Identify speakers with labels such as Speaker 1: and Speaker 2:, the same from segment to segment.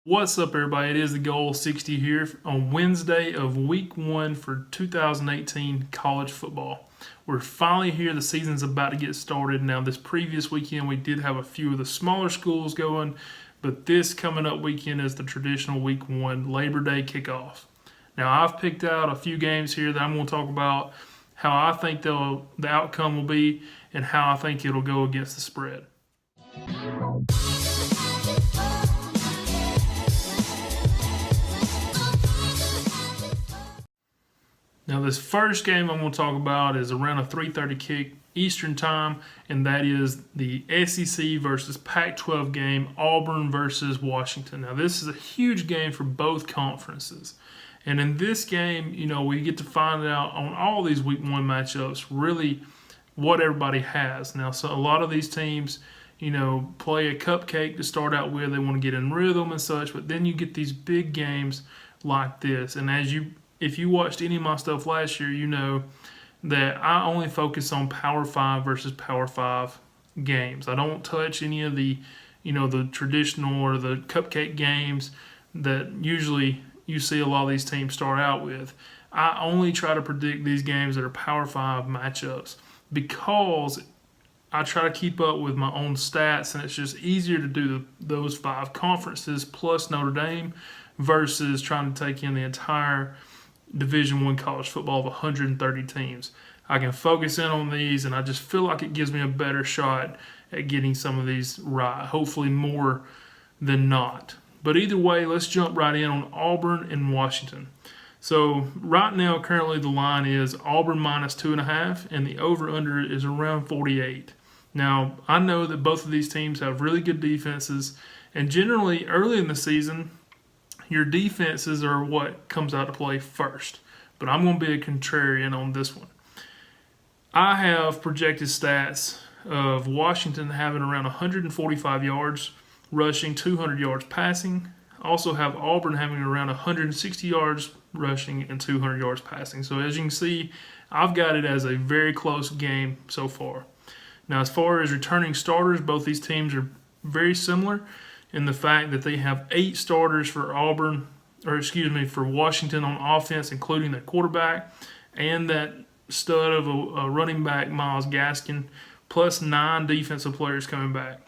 Speaker 1: What's up, everybody? It is the Goal60 here on Wednesday of week 1 for 2018 college football. We're finally here. The season's about to get started. Now, this previous weekend, we did have a few of the smaller schools going, but this coming up weekend is the traditional week 1 Labor Day kickoff. Now, I've picked out a few games here that I'm going to talk about, how I think the outcome will be, and how I think it'll go against the spread. Now, this first game I'm going to talk about is around a 3:30 kick Eastern time, and that is the SEC versus Pac-12 game, Auburn versus Washington. Now, this is a huge game for both conferences. And in this game, we get to find out on all these week 1 matchups really what everybody has. Now, so a lot of these teams, play a cupcake to start out with. They want to get in rhythm and such, but then you get these big games like this. And if you watched any of my stuff last year, you know that I only focus on Power 5 versus Power 5 games. I don't touch any of the, the traditional or the cupcake games that usually you see a lot of these teams start out with. I only try to predict these games that are Power 5 matchups because I try to keep up with my own stats, and it's just easier to do those 5 conferences plus Notre Dame versus trying to take in the entire Division I college football of 130 teams. I can focus in on these, and I just feel like it gives me a better shot at getting some of these right, hopefully more than not. But either way, let's jump right in on Auburn and Washington. So right now, currently the line is Auburn minus 2.5, and the over-under is around 48. Now, I know that both of these teams have really good defenses, and generally early in the season, your defenses are what comes out to play first. But I'm going to be a contrarian on this one. I have projected stats of Washington having around 145 yards rushing, 200 yards passing. I also have Auburn having around 160 yards rushing and 200 yards passing. So as you can see, I've got it as a very close game so far. Now, as far as returning starters, both these teams are very similar in the fact that they have 8 starters for for Washington on offense, including their quarterback and that stud of a running back, Myles Gaskin, plus 9 defensive players coming back.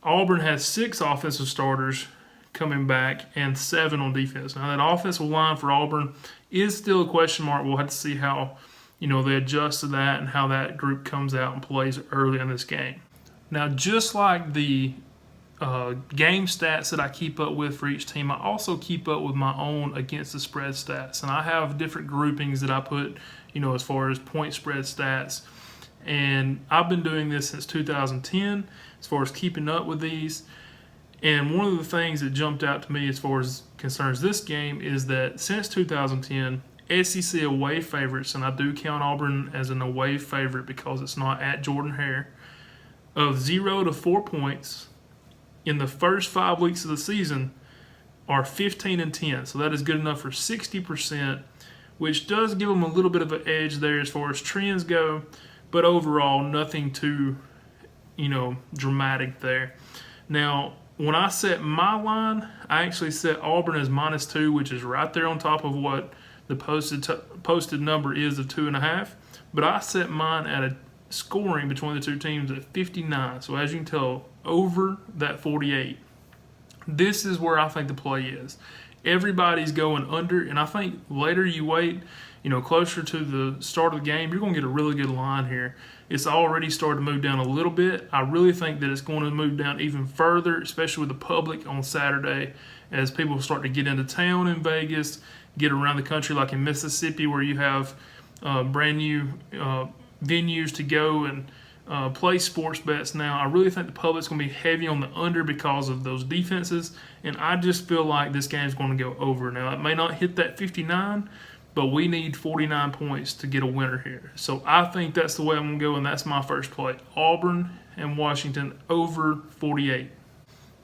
Speaker 1: Auburn has 6 offensive starters coming back and 7 on defense. Now, that offensive line for Auburn is still a question mark. We'll have to see how they adjust to that and how that group comes out and plays early in this game. Now, just like the game stats that I keep up with for each team, I also keep up with my own against the spread stats, and I have different groupings that I put as far as point spread stats, and I've been doing this since 2010 as far as keeping up with these. And one of the things that jumped out to me as far as concerns this game is that since 2010, SEC away favorites, and I do count Auburn as an away favorite because it's not at Jordan-Hare, of 0 to 4 points in the first 5 weeks of the season are 15-10. So that is good enough for 60%, which does give them a little bit of an edge there as far as trends go, but overall nothing too, dramatic there. Now, when I set my line, I actually set Auburn as -2, which is right there on top of what the posted number is of 2.5. But I set mine at a scoring between the two teams at 59. So as you can tell, over that 48. This is where I think the play is. Everybody's going under, and I think later you wait, closer to the start of the game, you're going to get a really good line here. It's already started to move down a little bit. I really think that it's going to move down even further, especially with the public on Saturday, as people start to get into town in Vegas, get around the country like in Mississippi where you have brand new venues to go and play sports bets now. I really think the public's going to be heavy on the under because of those defenses, and I just feel like this game's going to go over. Now, it may not hit that 59, but we need 49 points to get a winner here. So I think that's the way I'm going to go, and that's my first play. Auburn and Washington over 48.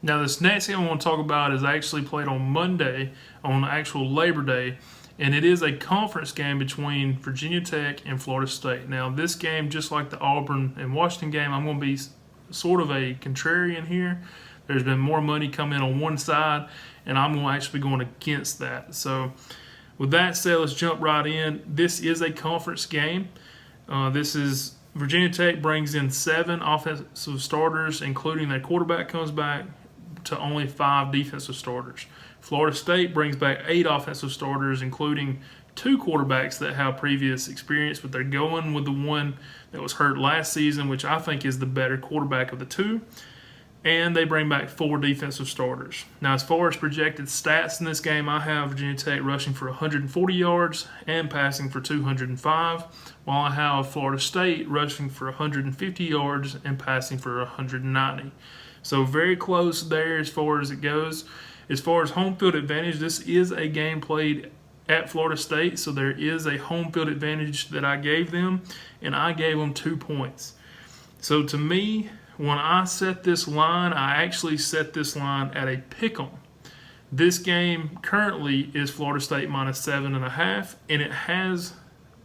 Speaker 1: Now, this next game I want to talk about is actually played on Monday, on actual Labor Day, and it is a conference game between Virginia Tech and Florida State. Now, this game, just like the Auburn and Washington game, I'm going to be sort of a contrarian here. There's been more money come in on one side, and I'm actually going against that. So with that said, let's jump right in. This is a conference game. This is Virginia Tech brings in 7 offensive starters, including their quarterback comes back, to only 5 defensive starters. Florida State brings back 8 offensive starters, including 2 quarterbacks that have previous experience, but they're going with the one that was hurt last season, which I think is the better quarterback of the 2. And they bring back 4 defensive starters. Now, as far as projected stats in this game, I have Virginia Tech rushing for 140 yards and passing for 205, while I have Florida State rushing for 150 yards and passing for 190. So very close there as far as it goes. As far as home field advantage, this is a game played at Florida State, so there is a home field advantage that I gave them, and I gave them 2 points. So to me, when I set this line, I actually set this line at a pick'em. This game currently is Florida State minus 7.5, and it has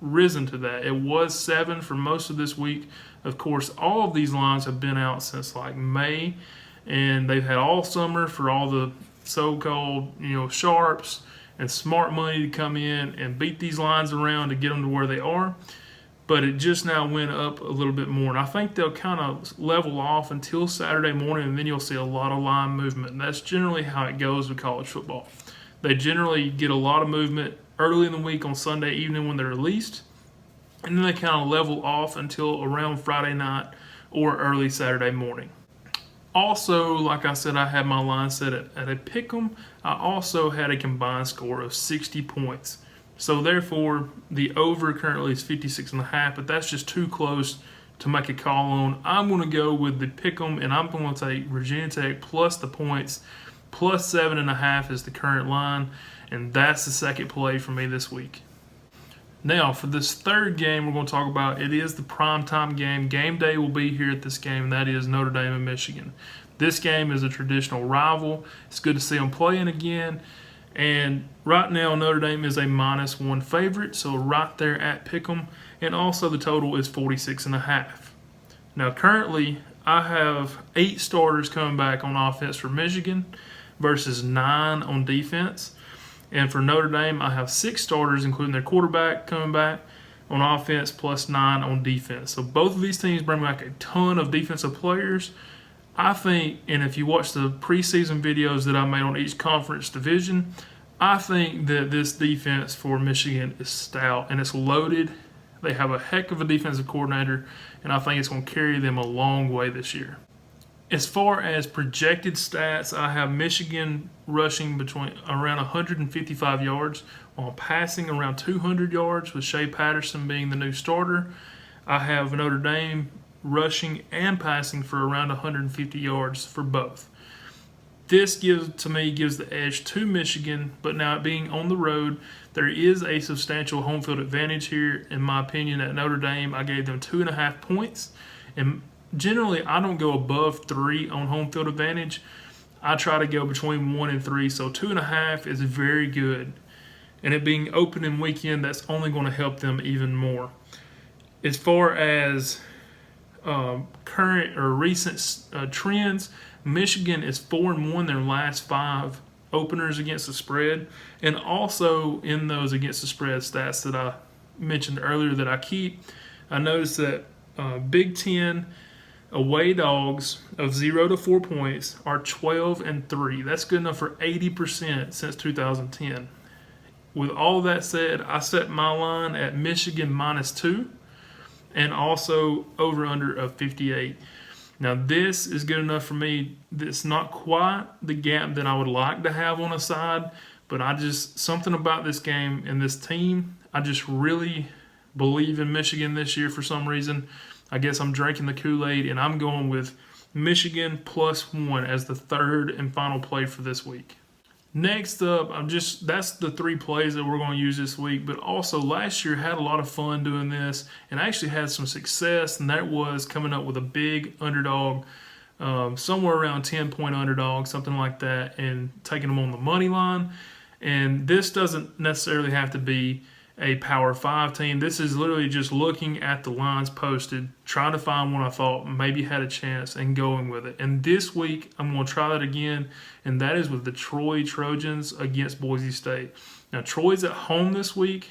Speaker 1: risen to that. It was 7 for most of this week. Of course, all of these lines have been out since like May, and they've had all summer for all the so-called, sharps and smart money to come in and beat these lines around to get them to where they are. But it just now went up a little bit more. And I think they'll kind of level off until Saturday morning, and then you'll see a lot of line movement. And that's generally how it goes with college football. They generally get a lot of movement early in the week on Sunday evening when they're released, and then they kind of level off until around Friday night or early Saturday morning. Also, like I said, I had my line set at a pick'em. I also had a combined score of 60 points. So therefore, the over currently is 56.5, but that's just too close to make a call on. I'm going to go with the pick'em, and I'm going to take Virginia Tech plus the points, plus 7.5 is the current line, and that's the second play for me this week. Now, for this third game we're going to talk about, it is the primetime game. Game day will be here at this game, and that is Notre Dame and Michigan. This game is a traditional rival. It's good to see them playing again. And right now, Notre Dame is a -1 favorite, so right there at pick'em. And also the total is 46.5. Now, currently, I have 8 starters coming back on offense for Michigan versus 9 on defense. And for Notre Dame, I have 6 starters, including their quarterback, coming back on offense, plus 9 on defense. So both of these teams bring back a ton of defensive players. I think, and if you watch the preseason videos that I made on each conference division, I think that this defense for Michigan is stout and it's loaded. They have a heck of a defensive coordinator, and I think it's going to carry them a long way this year. As far as projected stats, I have Michigan rushing between around 155 yards while passing around 200 yards, with Shea Patterson being the new starter. I have Notre Dame rushing and passing for around 150 yards for both. This gives the edge to Michigan, but now being on the road, there is a substantial home field advantage here. In my opinion, at Notre Dame, I gave them 2.5 points. And generally, I don't go above 3 on home field advantage. I try to go between 1 and 3, so 2.5 is very good. And it being opening weekend, that's only going to help them even more. As far as current or recent trends, Michigan is 4-1 their last 5 openers against the spread, and also in those against the spread stats that I mentioned earlier that I keep, I noticed that Big Ten away dogs of 0 to 4 points are 12-3. That's good enough for 80% since 2010. With all that said, I set my line at Michigan -2 and also over-under of 58. Now, this is good enough for me. It's not quite the gap that I would like to have on a side, but something about this game and this team, I just really believe in Michigan this year for some reason. I guess I'm drinking the Kool-Aid, and I'm going with Michigan +1 as the third and final play for this week. Next up, that's the 3 plays that we're going to use this week. But also last year had a lot of fun doing this and actually had some success, and that was coming up with a big underdog, somewhere around 10-point underdog, something like that, and taking them on the money line. And this doesn't necessarily have to be a Power 5 team. This is literally just looking at the lines posted, trying to find one I thought maybe had a chance and going with it. And this week, I'm going to try that again, and that is with the Troy Trojans against Boise State. Now, Troy's at home this week,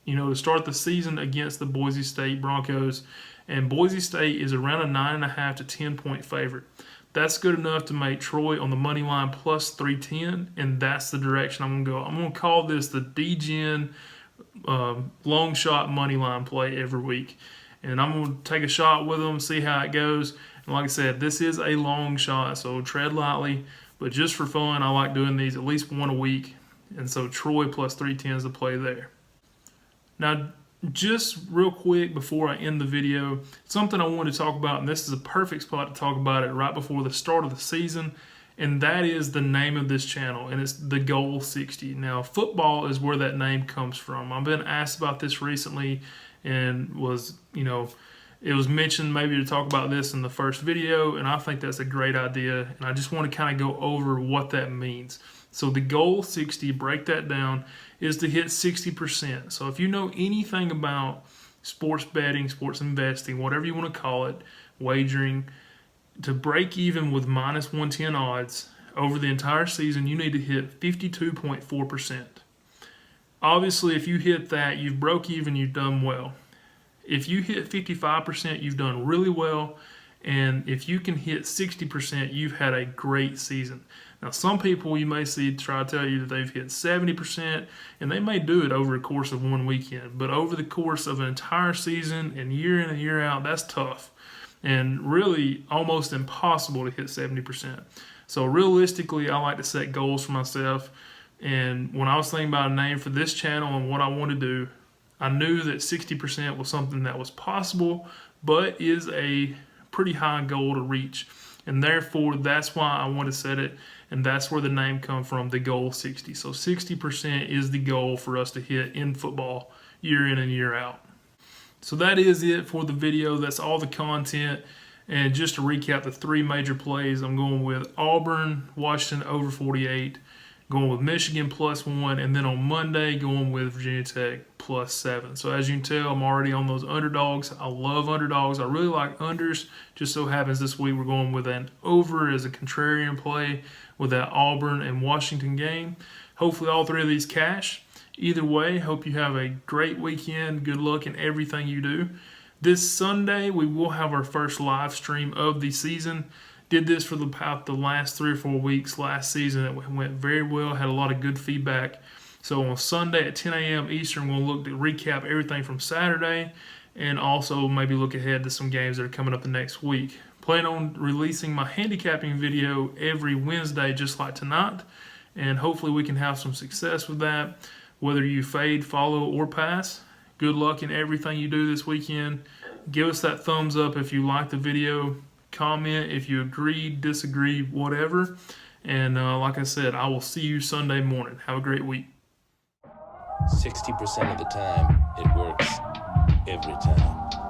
Speaker 1: to start the season against the Boise State Broncos, and Boise State is around a 9.5 to 10-point favorite. That's good enough to make Troy on the money line plus 310, and that's the direction I'm going to go. I'm going to call this the DGen long shot money line play every week, and I'm going to take a shot with them, see how it goes. And like I said, this is a long shot, so tread lightly, but just for fun, I like doing these at least one a week, and so Troy plus 310 is the play there. Now, just real quick before I end the video, something I wanted to talk about, and this is a perfect spot to talk about it right before the start of the season, and that is the name of this channel, and it's Thegoal60. Now, football is where that name comes from. I've been asked about this recently, and it was mentioned maybe to talk about this in the first video, and I think that's a great idea, and I just want to kind of go over what that means. So the goal 60, break that down, is to hit 60%. So if you know anything about sports betting, sports investing, whatever you want to call it, wagering, to break even with minus 110 odds over the entire season, you need to hit 52.4%. Obviously, if you hit that, you've broke even, you've done well. If you hit 55%, you've done really well. And if you can hit 60%, you've had a great season. Now, some people you may see try to tell you that they've hit 70%, and they may do it over the course of one weekend. But over the course of an entire season and year in and year out, that's tough. And really almost impossible to hit 70%. So realistically, I like to set goals for myself. And when I was thinking about a name for this channel and what I want to do, I knew that 60% was something that was possible, but is a pretty high goal to reach. And therefore, that's why I want to set it, and that's where the name comes from, Thegoal60. So 60% is the goal for us to hit in football year in and year out. So that is it for the video. That's all the content. And just to recap the three major plays, I'm going with Auburn, Washington over 48, going with Michigan +1, and then on Monday going with Virginia Tech +7. So as you can tell, I'm already on those underdogs. I love underdogs. I really like unders. Just so happens this week we're going with an over as a contrarian play with that Auburn and Washington game. Hopefully all three of these cash. Either way, hope you have a great weekend. Good luck in everything you do. This Sunday, we will have our first live stream of the season. Did this for about the last 3 or 4 weeks last season. It went very well, had a lot of good feedback. So on Sunday at 10 a.m. Eastern, we'll look to recap everything from Saturday and also maybe look ahead to some games that are coming up the next week. Plan on releasing my handicapping video every Wednesday just like tonight, and hopefully we can have some success with that. Whether you fade, follow, or pass, good luck in everything you do this weekend. Give us that thumbs up if you like the video. Comment if you agree, disagree, whatever. And like I said, I will see you Sunday morning. Have a great week.
Speaker 2: 60% of the time, it works every time.